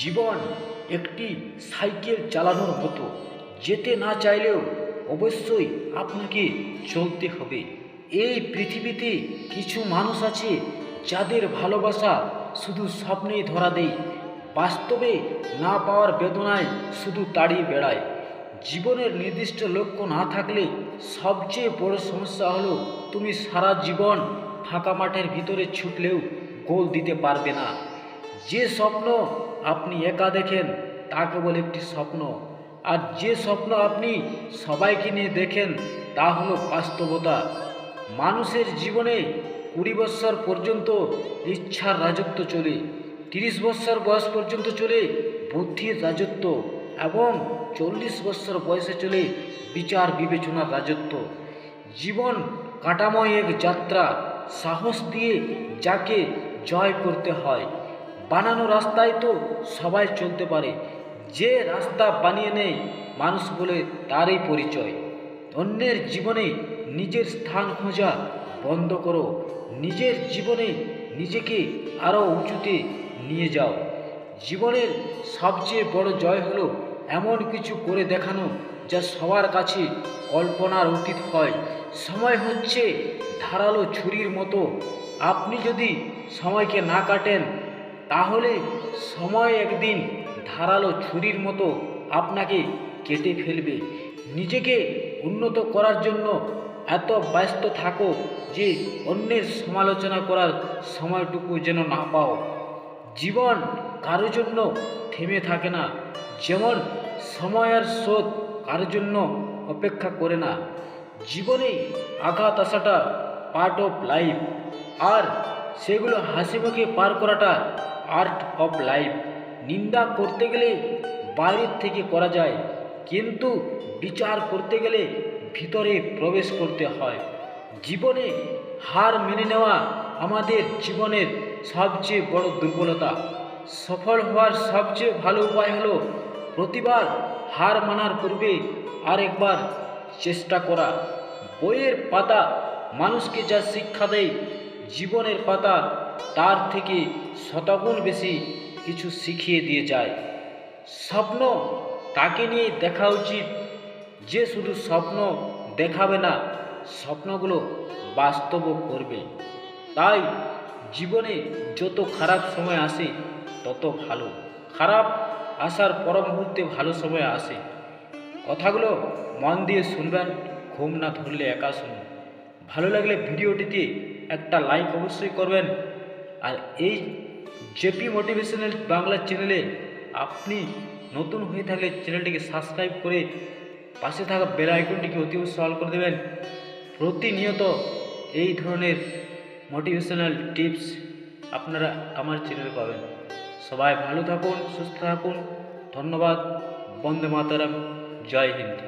জীবন একটি সাইকেল চালানোর মতো, যেতে না চাইলেও অবশ্যই আপনাকে চলতে হবে। এই পৃথিবীতে কিছু মানুষ আছে যাদের ভালোবাসা শুধু স্বপ্নেই ধরা দেয়, বাস্তবে না পাওয়ার বেদনায় শুধু তাড়িয়ে বেড়ায়। জীবনের নির্দিষ্ট লক্ষ্য না থাকলে সবচেয়ে বড় সমস্যা হলো তুমি সারা জীবন ফাঁকা মাঠের ভিতরে ছুটলেও গোল দিতে পারবে না। যে স্বপ্ন আপনি একা দেখেন তা কেবল একটি স্বপ্ন, আর যে স্বপ্ন আপনি সবাইকে নিয়ে দেখেন তা হলো বাস্তবতা। মানুষের জীবনে 20 বৎসর পর্যন্ত ইচ্ছার রাজত্ব চলে, 30 বৎসর বয়স পর্যন্ত চলে বুদ্ধির রাজত্ব, এবং 40 বৎসর বয়সে চলে বিচার বিবেচনার রাজত্ব। জীবন কাঁটাময় এক যাত্রা, সাহস দিয়ে যাকে জয় করতে হয়। বানানো রাস্তায় তো সবাই চলতে পারে, যে রাস্তা বানিয়ে নেয় মানুষ বলে তারই পরিচয়। অন্যের জীবনে নিজের স্থান খোঁজা বন্ধ করো, নিজের জীবনে নিজেকে আরও উঁচুতে নিয়ে যাও। জীবনের সবচেয়ে বড় জয় হলো এমন কিছু করে দেখানো যা সবার কাছে কল্পনার অতীত হয়। সময় হচ্ছে ধারালো ছুরির মতো, আপনি যদি সময়কে না কাটেন তাহলে সময় একদিন ধারালো ছুরির মতো আপনাকে কেটে ফেলবে। নিজেকে উন্নত করার জন্য এত ব্যস্ত থাকো যে অন্যের সমালোচনা করার সময়টুকু যেন না পাও। জীবন কারোর জন্য থেমে থাকে না, যেমন সময়ের স্রোত কারোর জন্য অপেক্ষা করে না। জীবনে আঘাত আসাটা পার্ট অফ লাইফ, আর সেগুলো হাসিমুখে পার করাটা আর্ট অফ লাইফ। নিন্দা করতে গেলে বাইরের থেকে করা যায়, কিন্তু বিচার করতে গেলে ভিতরে প্রবেশ করতে হয়। জীবনে হার মেনে নেওয়া আমাদের জীবনের সবচেয়ে বড় দুর্বলতা। সফল হওয়ার সবচেয়ে ভালো উপায় হলো প্রতিবার হার মানার পূর্বে আরেকবার চেষ্টা করা। বইয়ের পাতা মানুষকে যা শিক্ষা দেয়, জীবনের পাতা তার থেকে শতগুণ বেশি কিছু শিখিয়ে দিয়ে যায়। স্বপ্ন তাকে নিয়ে দেখা উচিত যে শুধু স্বপ্ন দেখাবে না, স্বপ্নগুলো বাস্তব করবে। তাই জীবনে যত খারাপ সময় আসে তত ভালো, খারাপ আসার পর মুহূর্তে ভালো সময় আসে। কথাগুলো মন দিয়ে শুনবেন, ঘুম না ধরলে একা শুনুন। ভালো লাগলে ভিডিওটিতে একটা লাইক অবশ্যই করবেন। আর এই জেপি মোটিভেশনাল বাংলা চ্যানেলে আপনি নতুন হয়ে থাকলে চ্যানেলটিকে সাবস্ক্রাইব করে পাশে থাকা বেল আইকনটিকে অতি অবশ্যই অল করে দেবেন। প্রতিনিয়ত এই ধরনের মোটিভেশনাল টিপস আপনারা আমার চ্যানেলে পাবেন। সবাই ভালো থাকুন, সুস্থ থাকুন। ধন্যবাদ। বন্দে মাতরম। জয় হিন্দ।